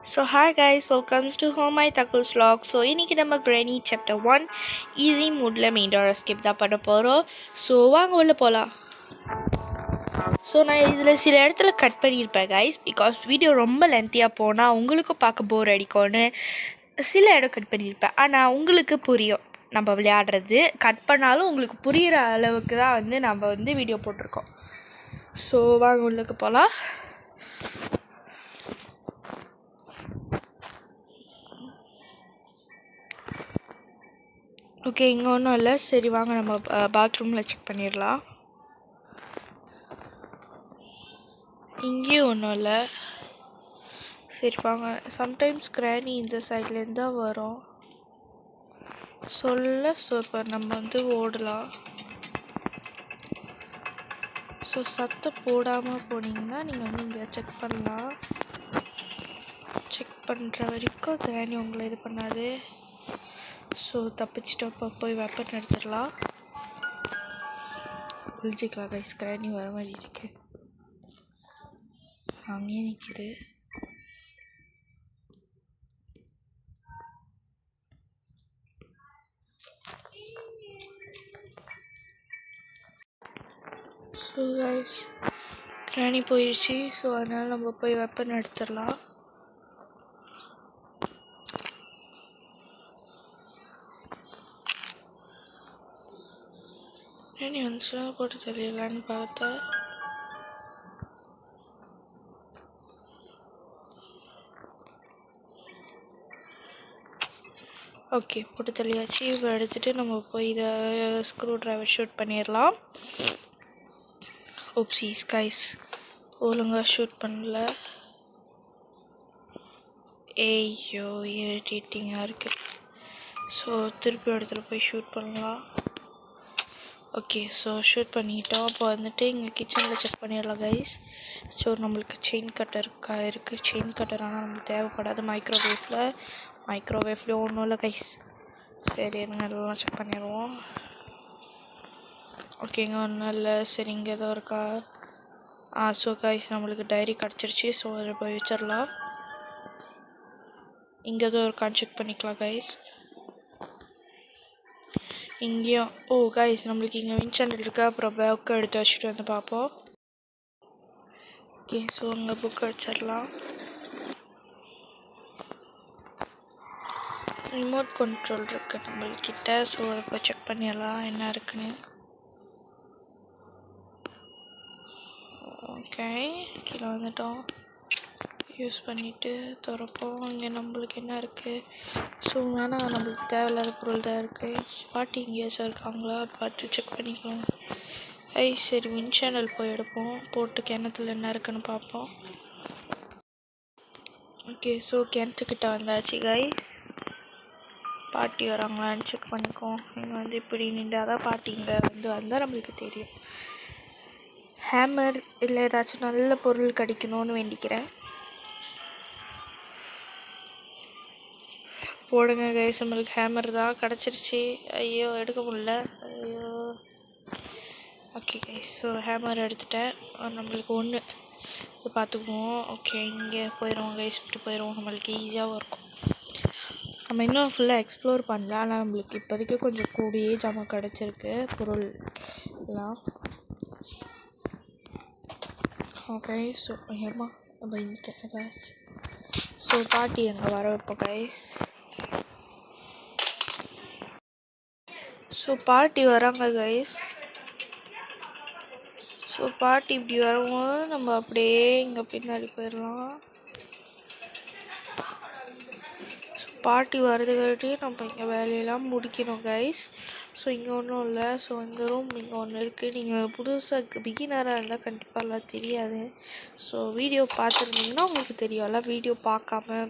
So hi guys, welcome to Home My Tackles Vlog. So இன்னைக்கு நம்ம Granny Chapter 1 Easy Moodல Main Skip தான் பண்ண போகிறோம். ஸோ வாங்க உள்ள போகலாம். ஸோ நான் இதில் சில இடத்துல கட் பண்ணியிருப்பேன் கைஸ், பிகாஸ் வீடியோ ரொம்ப லென்த்தியாக போனால் உங்களுக்கும் பார்க்க போர் அடிக்கும்னு சில இடம் கட் பண்ணியிருப்பேன். ஆனால் உங்களுக்கு புரியும் நம்ம விளையாடுறது. கட் பண்ணாலும் உங்களுக்கு புரிகிற அளவுக்கு தான் நம்ம வீடியோ போட்டிருக்கோம். ஸோ வாங்க உள்ளுக்கு போகலாம். ஓகே, இங்கே ஒன்றும் இல்லை. சரி வாங்க நம்ம பாத்ரூமில் செக் பண்ணிடலாம். இங்கேயும் ஒன்றும் இல்லை. சரி வாங்க. சம்டைம்ஸ் கிராணி இந்த சைட்லேருந்து தான் வரும் ஸோ இப்போ நம்ம ஓடலாம். ஸோ சத்தம் போடாமல் போனீங்கன்னா நீங்கள் இங்கே செக் பண்ணலாம். செக் பண்ணுற வரைக்கும் கிராணி உங்களை இது பண்ணாது. ஸோ தப்பிச்சிட்டப்போ போய் வெப்பன் எடுத்துடலாம். ஒழிச்சிக்கலாம் கைஸ். கிராணி வர மாதிரி இருக்குது. அங்கேயே நிற்கிது. ஸோ கைஸ் கிராணி போயிடுச்சு. ஸோ அதனால் நம்ம போய் வெப்பன் எடுத்துடலாம். கிராணி வந்துச்சுன்னா போட்டு தெரியலான்னு பார்த்தேன். ஓகே, போட்டு தெளியாச்சு. இப்போ எடுத்துகிட்டு நம்ம போய் இதை ஸ்க்ரூ ட்ரைவர் ஷூட் பண்ணிடலாம். ஓப்ஸீஸ் கைஸ், ஒழுங்காக ஷூட் பண்ணல. ஐயோ இரிட்டேட்டிங்காக இருக்குது. ஸோ திருப்பி இடத்துல போய் ஷூட் பண்ணலாம். ஓகே, ஸோ ஷூட் பண்ணிட்டோம். அப்போ இங்கே கிச்சனில் செக் பண்ணிடலாம் கைஸ். ஸோ நம்மளுக்கு செயின் கட்டர் இருக்குது. செயின் கட்டர் ஆனால் நம்மளுக்கு தேவைப்படாது மைக்ரோவேவ்லேயும் ஒன்றும் இல்லை கைஸ். சரி எல்லாம் செக் பண்ணிடுவோம். ஓகே, இங்கே ஒன்றும் இல்லை. சரி இங்கே ஏதோ இருக்கா? ஸோ கைஸ் நம்மளுக்கு டைரி கிடச்சிருச்சு. ஸோ அதில் போய் வச்சிடலாம். இங்கே ஏதோ இருக்கான்னு செக் பண்ணிக்கலாம் கைஸ். இங்கேயும் கைஸ் நம்மளுக்கு இங்கே வின்சென்ட் இருக்கா. அப்புறம் புக்கை எடுத்து வச்சுட்டு வந்து பார்ப்போம். ஓகே, ஸோ இங்கே புக் வச்சிடலாம். ரிமோட் கண்ட்ரோல் இருக்குது நம்மள்கிட்ட. ஸோ அதை போய் செக் பண்ணிடலாம் என்ன இருக்குன்னு. ஓகே, கீழே வந்துட்டோம். யூஸ் பண்ணிவிட்டு திறப்போம். இங்கே நம்மளுக்கு என்ன இருக்குது? ஸோ வேணால் நம்மளுக்கு தேவையில்லாத பொருள் தான் இருக்குது. பாட்டி எங்கேயாச்சும் இருக்காங்களா பார்த்து செக் பண்ணிக்கலாம். சரி வின் சேனல் போய் எடுப்போம். போட்டு கிணத்துல என்ன இருக்குன்னு பார்ப்போம். ஓகே, ஸோ கிணத்துக்கிட்ட வந்தாச்சு கைஸ். பாட்டி வராங்களான்னு செக் பண்ணிக்குவோம். இங்கே இப்படி நின்றால் தான் பாட்டி இங்கே வந்தால் நம்மளுக்கு தெரியும். ஹேமர் இல்லை ஏதாச்சும் நல்ல பொருள் கிடைக்கணும்னு வேண்டிக்கிறேன். போடுங்க கைஸ். நம்மளுக்கு ஹேமர் தான் கிடச்சிருச்சு. ஐயோ எடுக்க முடியல. ஐயோ. ஓகே கைஸ், ஸோ ஹேமர் எடுத்துட்டேன். நம்மளுக்கு ஒன்று இது பார்த்துக்குவோம். ஓகே, இங்கே போயிடுவோம் கைஸ். இப்படி போயிடுவோம். நம்மளுக்கு ஈஸியாகவும் இருக்கும். நம்ம இன்னும் ஃபுல்லாக எக்ஸ்ப்ளோர் பண்ணல. ஆனால் நம்மளுக்கு இப்போதைக்கு கொஞ்சம் கூடியே ஜாமான் கிடச்சிருக்கு பொருள் எல்லாம். ஓகே, ஸோ ஏமா பயந்துட்டேன் ஏதாச்சும். ஸோ பாட்டி அங்கே வர வைப்போம் கைஸ். ஸோ பாட்டி வராங்க கைஸ். ஸோ பாட்டி இப்படி வரும்போது நம்ம அப்படியே இங்கே பின்னாடி போயிடலாம். ஸோ பாட்டி வரதுக்காட்டி நம்ம இங்கே வேலையெல்லாம் முடிக்கணும் கைஸ். ஸோ இங்கே ஒன்றும் இல்லை. ஸோ இந்த ரூம் இங்கே ஒன்று இருக்குது. நீங்கள் புதுசாக பிகினராக இருந்தால் கண்டிப்பாக எல்லாம் தெரியாது. ஸோ வீடியோ பார்த்துருந்தீங்கன்னா உங்களுக்கு தெரியும். எல்லாம் வீடியோ பார்க்காம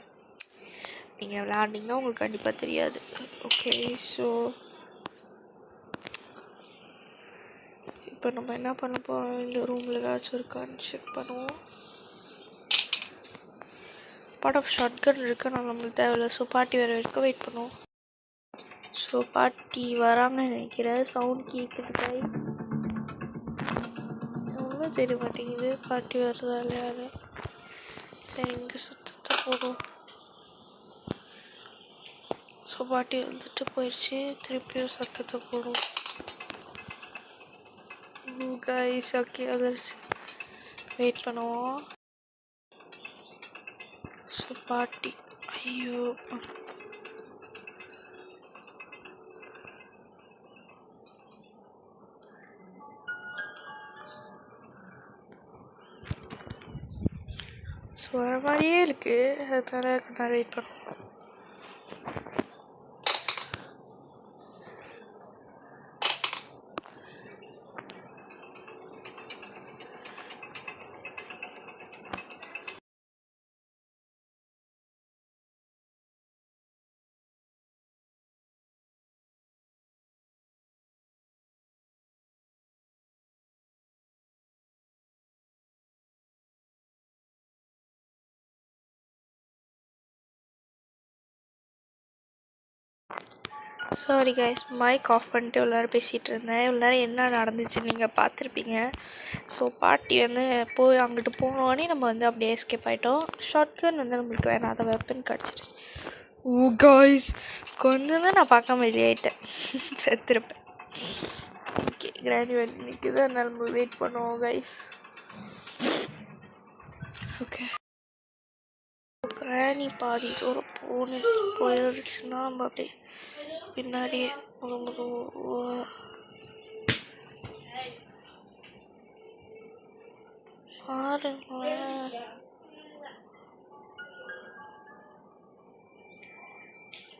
நீங்கள் விளையாண்டிங்கன்னா உங்களுக்கு கண்டிப்பாக தெரியாது. ஓகே, ஸோ இப்போ நம்ம என்ன பண்ண போகிறோம்? இந்த ரூமில் ஏதாச்சும் இருக்கான்னு செக் பண்ணுவோம். பார்ட் ஆஃப் ஷார்ட் கன் இருக்குது. நான் நம்மளுக்கு தேவையில்லை. ஸோ பாட்டி வர வரைக்கும் வெயிட் பண்ணுவோம். ஸோ பாட்டி வராங்கன்னு நினைக்கிறேன். சவுண்ட் கேட்குது கைஸ். ஒன்றும் தெரிய மாட்டேங்குது பாட்டி வர்றதா இல்லையாரு. சரி இங்கே சுத்தத்தை போடுவோம். ஸோ பாட்டி வந்துட்டு போயிடுச்சு. திருப்பியும் சத்தத்தை போடும். கைஸ் ஓகே வந்துருச்சு. வெயிட் பண்ணுவோம். ஸோ பாட்டி ஐயோ ஸோ வர மாதிரியே இருக்குது. அதனால் கொஞ்சம் வெயிட் பண்ணுவோம். சாரி கைஸ், மைக் ஆஃப் பண்ணிட்டு இவ்வளோ நேரம் பேசிகிட்டு இருந்தேன். இவ்வளோ நேரம் என்ன நடந்துச்சுன்னு நீங்கள் பார்த்துருப்பீங்க. ஸோ பாட்டி வந்து போய் அங்கிட்டு போனோடனே நம்ம வந்து அப்படியே எஸ்கேப் ஆகிட்டோம். ஷார்ட் கன் வந்து நம்மளுக்கு வேணாத வெப்பன் கிடச்சிருச்சு. ஓ கைஸ், கொஞ்சம் தான் நான் பார்க்காம வெளியாயிட்டேன். செத்துருப்பேன். ஓகே, கிராண்டி வந்து நிற்குது. அதனால நம்ம வெயிட் பண்ணுவோம் கைஸ். ஓகே, கிராணி பாதி தூரம் போயிடுச்சுன்னா நம்ம அப்படியே பின்னாடியே பாருங்களேன்.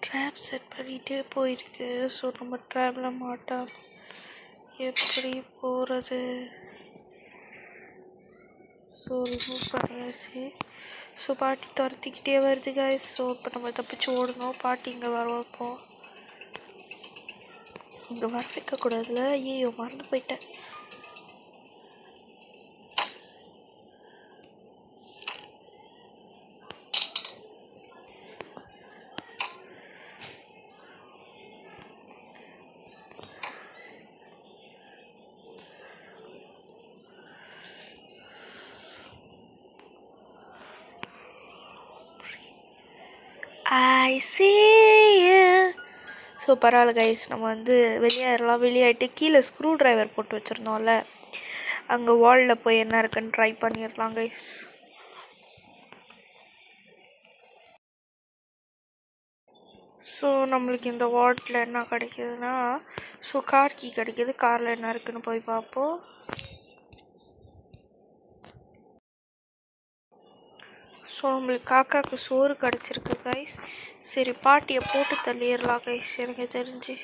ட்ராப் செட் பண்ணிகிட்டே போயிருக்கு. ஸோ நம்ம ட்ராப்பில் மாட்டோம். எப்படி போகிறது? ஸோ ரிமூவ் பண்ணியாச்சு. ஸோ பாட்டி துரத்திக்கிட்டே வருது கைஸ். ஸோ இப்போ நம்ம தப்பிச்சு ஓடணும். பாட்டி இங்கே வர வைப்போம். இங்கே வர வைக்கக்கூடாதுல. ஐயோ மறந்து போயிட்டேன். I see you. ஸோ பரவாயில்ல கைஸ், நம்ம வந்து வெளியாகிட்டு கீழே ஸ்க்ரூ ட்ரைவர் போட்டு வச்சுருந்தோம்ல, அங்கே வாலில் போய் என்ன இருக்குன்னு ட்ரை பண்ணிடலாம் கைஸ். ஸோ நம்மளுக்கு இந்த வால்ட்டில் என்ன கிடைக்கிதுன்னா, ஸோ கார் கீ கிடைக்கிது. காரில் என்ன இருக்குதுன்னு போய் பார்ப்போம். ஸோ நம்மளுக்கு காக்காவுக்கு சோறு கிடச்சிருக்கு கைஸ். சரி, பாட்டியை போட்டு தள்ளிடலாம் கைஸ். எனக்கு தெரிஞ்சு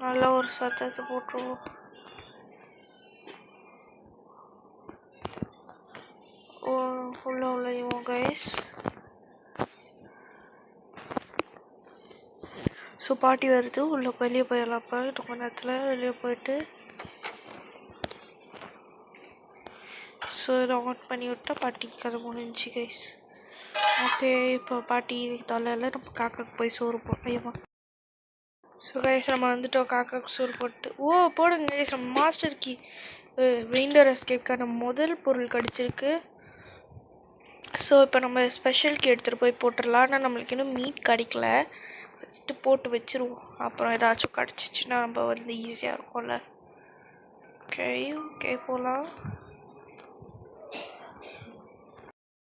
நல்லா ஒரு சத்தத்தை போட்டுருவோம். உள்ளேயும் கைஸ். ஸோ பாட்டி வருது. உள்ளே வெளியே போயிடலாம். இப்போ கொஞ்ச நேரத்தில் வெளியே போயிட்டு ஸோ இதை ஆன் பண்ணி விட்டால் பாட்டிக்கு கதை முடிஞ்சிச்சு கைஸ். ஓகே, இப்போ பாட்டி தொல்லையில் நம்ம காக்காவுக்கு போய் சோறு போடுவோம். ஸோ கைஸ், நம்ம வந்துட்டோம். காக்காவுக்கு சோறு போட்டு போடுங்க கைஸ். நம்ம மாஸ்டர் கீ விண்டர் எஸ்கேப்கான முதல் பொருள் கிடச்சிருக்கு. ஸோ இப்போ நம்ம ஸ்பெஷல் கீ எடுத்துகிட்டு போய் போட்டுடலாம். ஆனால் நம்மளுக்கு இன்னும் மீட் கிடைக்கல. ஃபஸ்ட்டு போட்டு வச்சுருவோம். அப்புறம் ஏதாச்சும் கிடச்சிச்சின்னா நம்ம வந்து ஈஸியாக இருக்கும்ல. ஓகே போகலாம்.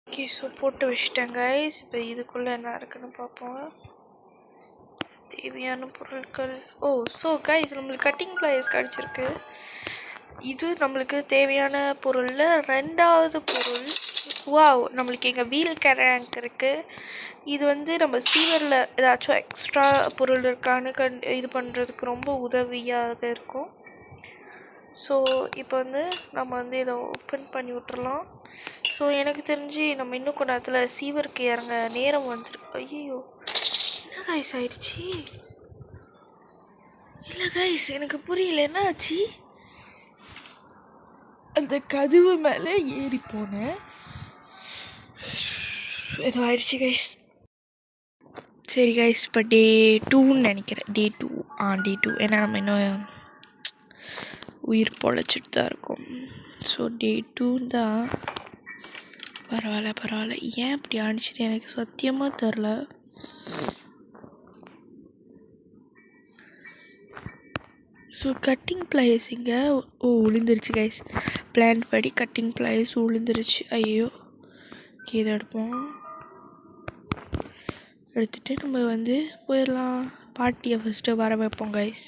ஓகே, ஸோ போட்டு வச்சுட்டேன் கைஸ். இப்போ இதுக்குள்ளே என்ன இருக்குன்னு பார்ப்போம். தேவையான பொருட்கள். ஸோ கைஸ், நம்மளுக்கு கட்டிங் ப்ளையர்ஸ் கிடச்சிருக்கு. இது நம்மளுக்கு தேவையான பொருளில் 2வது பொருள். நம்மளுக்கு எங்கள் வீல் கேரங்க் இருக்குது. இது வந்து நம்ம சீவரில் ஏதாச்சும் எக்ஸ்ட்ரா பொருள் இருக்கான்னு இது பண்ணுறதுக்கு ரொம்ப உதவியாக இருக்கும். ஸோ இப்போ வந்து நம்ம வந்து இதை ஓப்பன் பண்ணி விட்டுறலாம். ஸோ எனக்கு தெரிஞ்சு நம்ம இன்னும் கொஞ்ச நேரத்தில் சீவருக்கு இறங்க நேரம் வந்துருக்கு. ஐயோ, என்ன கைஸ் ஆயிடுச்சு? இல்லை கைஸ், எனக்கு புரியல என்ன ஆச்சு. அந்த கதவு மேலே ஏறி போனேன், ஏதோ ஆயிடுச்சு கைஸ். சரி கைஸ், இப்போ டே 2ன்னு நினைக்கிறேன். டே 2 ஏன்னா நம்ம இன்னும் உயிர் பொழைச்சிட்டு தான் இருக்கும். ஸோ டே 2 தான். பரவாயில்ல. ஏன் இப்படி ஆணிச்சிட்டு எனக்கு சத்தியமாக தெரில. ஸோ கட்டிங் ப்ளைஸ் இங்கே விழுந்துருச்சு கைஸ். பிளான் படி கட்டிங் ப்ளைஸ் விழுந்துருச்சு. ஐயோ, கீழே எடுப்போம். எடுத்துகிட்டு நம்ம வந்து போயிடலாம். பாட்டியை ஃபஸ்ட்டு வர வைப்போம் கைஸ்.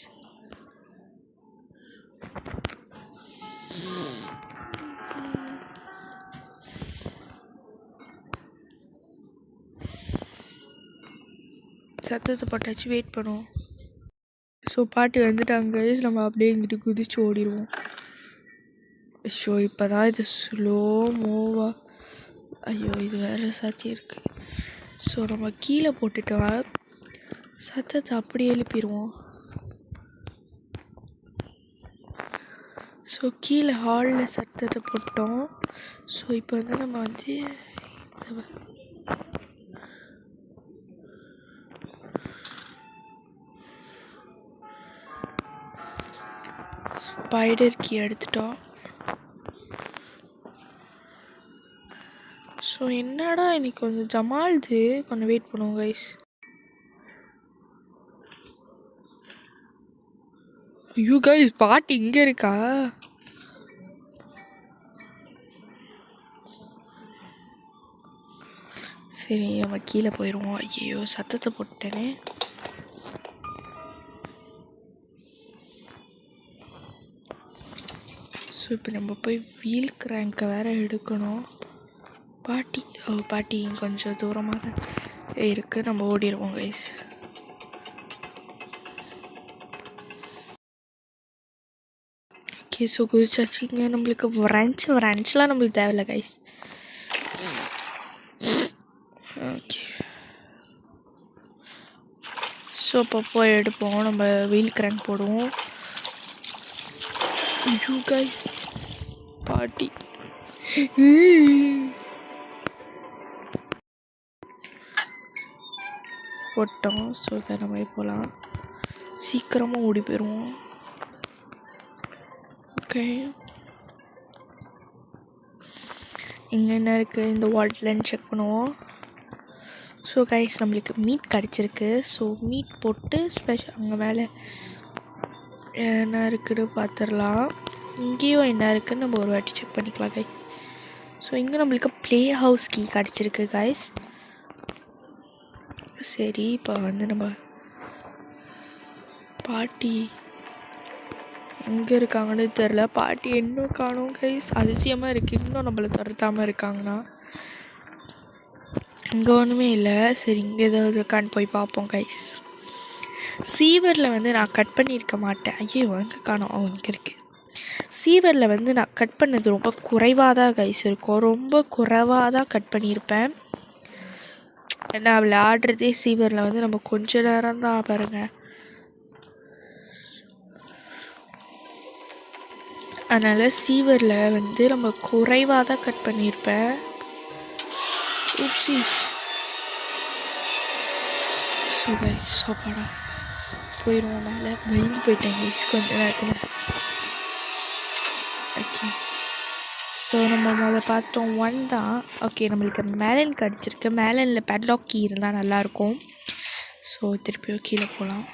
சத்தத்தை போட்டாச்சு, வெயிட் பண்ணுவோம். ஸோ பாட்டி வந்துட்டாங்க, நம்ம அப்படியே இங்கிட்டு குதிச்சு ஓடிடுவோம். ஷோ இப்போ தான் இது ஸ்லோ மூவா. ஐயோ, இது வேறு சாத்தி இருக்குது. ஸோ நம்ம கீழே போட்டுட்டு சத்தத்தை அப்படியே எழுப்பிடுவோம். ஸோ கீழே ஹாலில் சத்தத்தை போட்டோம். ஸோ இப்போ வந்து நம்ம வந்து ஸ்பைடர் கீ எடுத்துட்டோம். ஸோ என்னடா இன்னைக்கு கொஞ்சம் ஜமால்து, கொஞ்சம் வெயிட் பண்ணுவோம் கைஸ். ஐயோ கைஸ், பாட்டி இங்கே இருக்கா? சரி நம்ம கீழே போயிடுவோம். ஐயோ சத்தத்தை போட்டேனே. ஸோ இப்போ நம்ம போய் வீல் கிராங்கை வேறு எடுக்கணும். பாட்டி கொஞ்சம் தூரமாக இருக்குது, நம்ம ஓடிடுவோம் கைஸ். Okay, so குதிச்சாச்சிங்க. நம்மளுக்கு வரான்ச்லாம் நம்மளுக்கு தேவையில்லை கைஸ். ஓகே, ஸோ இப்போ போய் எடுப்போம். நம்ம வீல் கிராங்க் போடுவோம். ஐயோ கைஸ், பாட்டி போட்டோம். ஸோ இப்போ நம்ம போகலாம், சீக்கிரமாக ஓடி போயிடுவோம். ஓகே, இங்கே என்ன இருக்குது இந்த வால்ட்லன்னு செக் பண்ணுவோம். ஸோ கைஸ், நம்மளுக்கு மீட் கிடச்சிருக்கு. ஸோ மீட் போட்டு ஸ்பெஷல் அங்கே மேலே என்ன இருக்குன்னு பார்த்துடலாம். இங்கேயும் என்ன இருக்குதுன்னு நம்ம ஒரு வாட்டி செக் பண்ணிக்கலாம் கைஸ். ஸோ இங்கே நம்மளுக்கு ப்ளே ஹவுஸ் கீ கிடச்சிருக்கு கைஸ். சரி, இப்போ வந்து நம்ம பாட்டி எங்கே இருக்காங்கன்னு தெரில. பாட்டி இன்னும் காணோம் கைஸ். அதிசயமாக இருக்குது, இன்னும் நம்மளை துரத்தாமல் இருக்காங்கன்னா. இங்கே ஒன்றுமே இல்லை. சரி, இங்கே ஏதாவது இருக்கான்னு போய் பார்ப்போம் கைஸ். சீவரில் வந்து நான் கட் பண்ணியிருக்க மாட்டேன். ஐயோ எங்கே காணோம், இங்கே இருக்குது. சீவரில் வந்து நான் கட் பண்ணது ரொம்ப குறைவாக தான் கைஸ் இருக்கும். ரொம்ப குறைவாக தான் கட் பண்ணியிருப்பேன். ஏன்னா விளையாடுறதே சீவரில் வந்து நம்ம கொஞ்ச நேரம் தான் பாருங்கள். அதனால் சீவரில் வந்து நம்ம குறைவாக தான் கட் பண்ணியிருப்பேன். ஸோ கைஸ், சோப்பாடா போயிடுவோம் மேலே. பயந்து போயிட்டேன் கைஸ் கொஞ்ச நேரத்தில். ஓகே, ஸோ நம்ம முதல்ல பார்த்தோம் 1 தான். ஓகே, நம்மளுக்கு மேலன் கிடச்சிருக்கு. மேலனில் பேட்லாக் கீ இருந்தால் நல்லாயிருக்கும். ஸோ திருப்பியும் கீழே போகலாம்.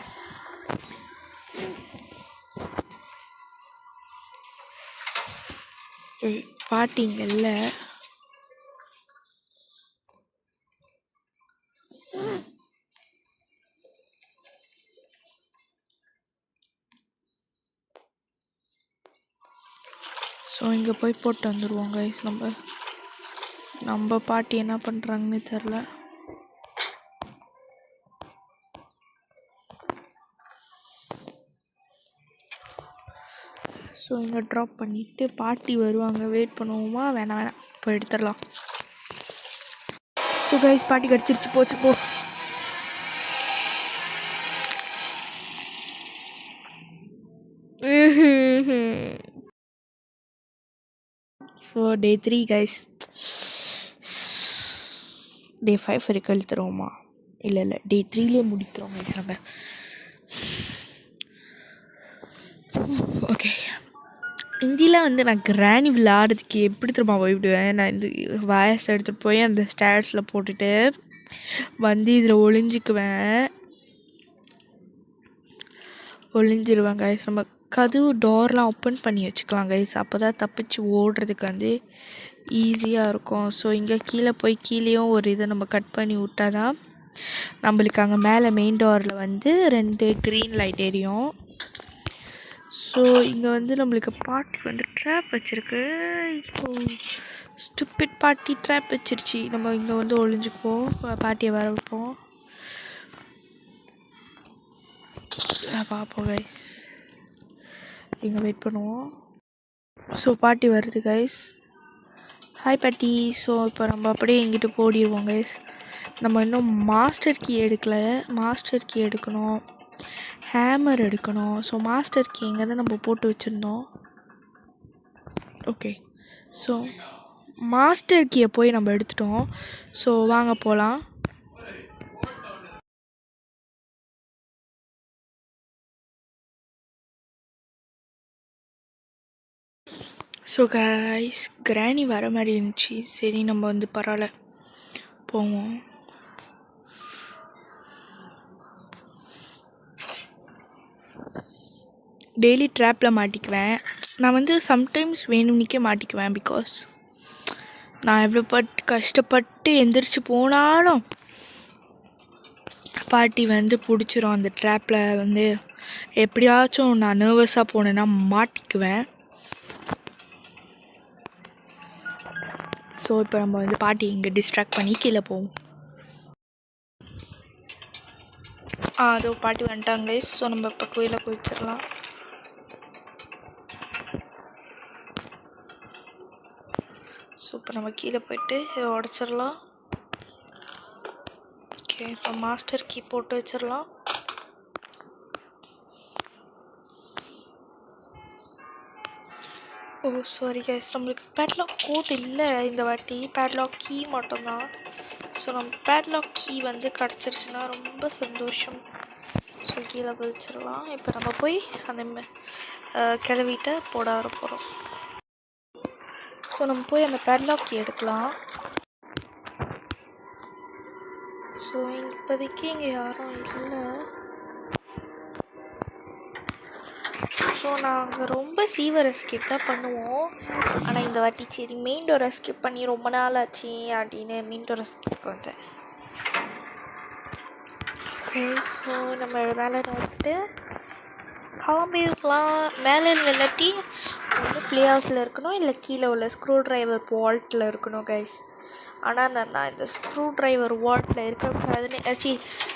பாட்டிங்கல்ல ஸோ இங்கே போய் போட்டு வந்துடுவோம் கைஸ். நம்ம பாட்டி என்ன பண்ணுறாங்கன்னு தெரில. ஸோ இங்கே ட்ராப் பண்ணிவிட்டு பாட்டி வருவாங்க, வெயிட் பண்ணுவோமா? வேணாம் இப்போ எடுத்துடலாம். ஸோ கைஸ், பாட்டி கிடச்சிருச்சு. போச்சு போ. So day 3 guys. டே 5 வரைக்கும் எழுத்துருவோமா? இல்லை டே 3லே முடிக்கிறோம் கைஸ் நம்ம. ஓகே, இந்தியில் வந்து நான் கிராணி விளையாடுறதுக்கு எப்படி திரும்ப போய்விடுவேன். நான் இந்த வயசு எடுத்துகிட்டு போய் அந்த ஸ்டேர்ஸில் போட்டுட்டு வந்து இதில் ஒளிஞ்சிருவேன் கைஸ். நம்ம கதவு டோர்லாம் ஓப்பன் பண்ணி வச்சுக்கலாம் கைஸ். அப்போ தான் தப்பிச்சு ஓடுறதுக்கு வந்து ஈஸியாக இருக்கும். ஸோ இங்கே கீழே போய் கீழேயும் ஒரு இதை நம்ம கட் பண்ணி விட்டா தான் நம்மளுக்கு அங்கே மேலே மெயின் டோரில் வந்து 2 க்ரீன் லைட் எரியும். ஸோ இங்கே வந்து நம்மளுக்கு பாட்டி வந்து ட்ராப் வச்சுருக்கு. இப்போ ஸ்டூபிட் பாட்டி ட்ராப் வச்சிருச்சு. நம்ம இங்கே வந்து ஒளிஞ்சுக்குவோம், பாட்டியை வர வைப்போம். பார்ப்போம் கைஸ், இங்கே வெயிட் பண்ணுவோம். ஸோ பாட்டி வருது கைஸ். ஹாய் பாட்டி. ஸோ இப்போ நம்ம அப்படியே இங்கிட்டு போடிடுவோம் கைஸ். நம்ம இன்னும் மாஸ்டர் கீ எடுக்கலை. மாஸ்டர் கீ எடுக்கணும், ஹேமர் எடுக்கணும். ஸோ மாஸ்டர் கீ இங்கே தான் நம்ம போட்டு வச்சுருந்தோம். ஓகே, ஸோ மாஸ்டர் கீயை போய் நம்ம எடுத்துட்டோம். ஸோ வாங்க போகலாம். ஸோ கைஸ், கிராணி வர மாதிரி இருந்துச்சு. சரி நம்ம வந்து பரவாயில்ல போவோம். டெய்லி ட்ராப்பில் மாட்டிக்குவேன். நான் வந்து சம்டைம்ஸ் வேணும்னிக்கே மாட்டிக்குவேன். பிகாஸ் நான் எவ்வளோ கஷ்டப்பட்டு எந்திரிச்சு போனாலும் பாட்டி வந்து பிடிச்சிரும். அந்த ட்ராப்பில் வந்து எப்படியாச்சும் நான் நர்வஸாக போனேன்னா மாட்டிக்குவேன். ஸோ இப்போ நம்ம வந்து பாட்டி இங்கே டிஸ்ட்ராக்ட் பண்ணி கீழே போவோம். அதோ பாட்டி வந்துட்டாங்க கைஸ். ஸோ நம்ம இப்போ கோயிலை குதிச்சிடலாம். ஸோ இப்போ நம்ம கீழே போயிட்டு இதை உடச்சிடலாம். ஓகே, இப்போ மாஸ்டர் கீ போட்டு வச்சிடலாம். ஓ சாரி கைஸ், நம்மளுக்கு பேட்லாக் கோட் இல்லை இந்த வாட்டி. பேட்லாக் கீ மட்டும்தான். ஸோ நம்ம பேட்லாக் கீ வந்து கிடச்சிருச்சுன்னா ரொம்ப சந்தோஷம். ஸோ கீழே குதிச்சிடலாம். இப்போ நம்ம போய் அந்த கிளவிட்ட போட வர போகிறோம். ஸோ நம்ம போய் அந்த பேட்லாக் கீ எடுக்கலாம். ஸோ இப்போதைக்கு இங்கே யாரும் இல்லை. ஸோ நாங்கள் ரொம்ப சீவர் எஸ்கேப் தான் பண்ணுவோம். ஆனால் இந்த வாட்டி சரி மெயின் டோர் எஸ்கேப் பண்ணி ரொம்ப நாள் ஆச்சு அப்படின்னு மெயின் டோர் எஸ்கேப்க்கு வந்தேன். ஓகே, ஸோ நம்ம மேலே வந்துட்டு கிளம்பிருக்கலாம். மேலே இல்லாட்டி ஒன்று ப்ளே ஹவுஸில் இருக்கணும், இல்லை கீழே உள்ள ஸ்க்ரூ ட்ரைவர் வால்ட்டில் இருக்கணும் கைஸ். ஆனால் நான் இந்த ஸ்க்ரூ ட்ரைவர் வால்ட்டில் இருக்கக்கூடாதுன்னு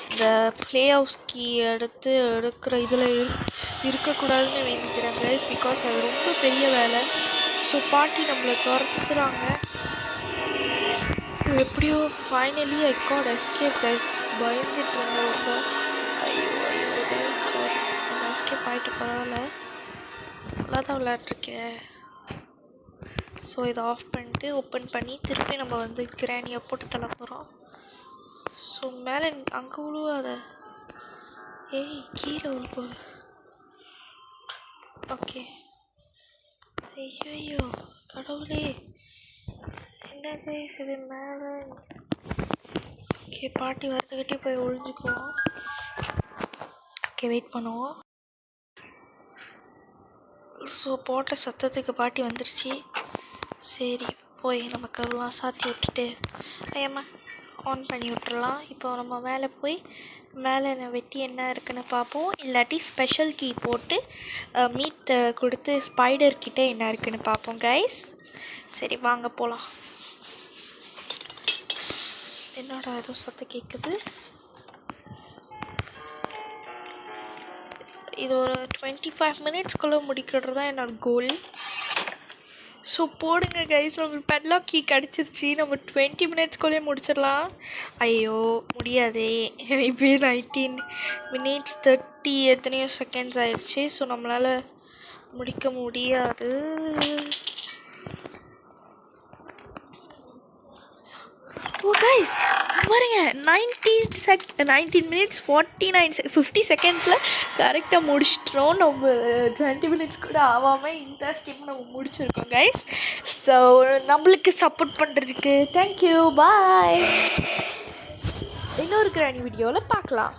இந்த ப்ளே ஹவுஸ் கீ எடுக்கிற இதில் இருக்கக்கூடாதுன்னு வேண்டிக்கிறேன் கைஸ். பிகாஸ் அது ரொம்ப பெரிய வேலை. ஸோ பாட்டி நம்மளை துரத்துறாங்க. எப்படியோ finally I got escape guys. பயந்துட்டு இருந்தேன் ரொம்ப. ஐயோ சாரி, நம்ம எஸ்கேப் ஆகிட்டு பரவாயில்ல, நல்லா தான் விளையாட்ருக்கேன். ஸோ இதை ஆஃப் பண்ணிட்டு ஓப்பன் பண்ணி திருப்பி நம்ம வந்து கிராணியை போட்டு தள்ள போகிறோம். ஸோ மேலே அங்கே விழுவாத, ஏய் கீழே விழுப்போ. ஓகே, ஐயோ கடவுளே, என்னது இது மேலே. ஓகே, பாட்டி வரதுக்கிட்டே போய் ஒழிஞ்சுக்குவோம். ஓகே, வெயிட் பண்ணுவோம். ஸோ போட்ட சத்தத்துக்கு பாட்டி வந்துடுச்சு. சரி போய் நம்ம கதவுலாம் சாத்தி விட்டுட்டு ஐயம்மா ஆன் பண்ணி விட்டுறலாம். இப்போ நம்ம மேலே போய் மேலே வெட்டி என்ன இருக்குன்னு பார்ப்போம். இல்லாட்டி ஸ்பெஷல் கீ போட்டு மீட் கொடுத்து ஸ்பைடர் கிட்டே என்ன இருக்குன்னு பார்ப்போம் கைஸ். சரி வாங்க போகலாம். என்னடா ஏதோ சத்தம் கேட்குது. இது ஒரு 25 மினிட்ஸ்குள்ளே முடிக்கிறது தான் என்னோடய கோல். ஸோ போடுங்க கைஸ், நம்மளுக்கு பெட்லாக் கீ கிடச்சிருச்சு. நம்ம 20 மினிட்ஸ்குள்ளே முடிச்சிடலாம். ஐயோ முடியாதே, இப்போ 19 மினிட்ஸ் 30 எத்தனையோ செகண்ட்ஸ் ஆயிடுச்சு. ஸோ நம்மளால் முடிக்க முடியாது. ஓ கைஸ் பாருங்க, 19 மினிட்ஸ் 50 செகண்ட்ஸில் கரெக்டாக முடிச்சிட்டோம். நம்ம 20 மினிட்ஸ் கூட ஆகாமல் இந்த ஸ்டெப் நம்ம முடிச்சிருக்கோம் கைஸ். ஸோ நம்மளுக்கு சப்போர்ட் பண்ணுறதுக்கு தேங்க்யூ, பாய். இன்னொரு கிராணி வீடியோவில் பார்க்கலாம்.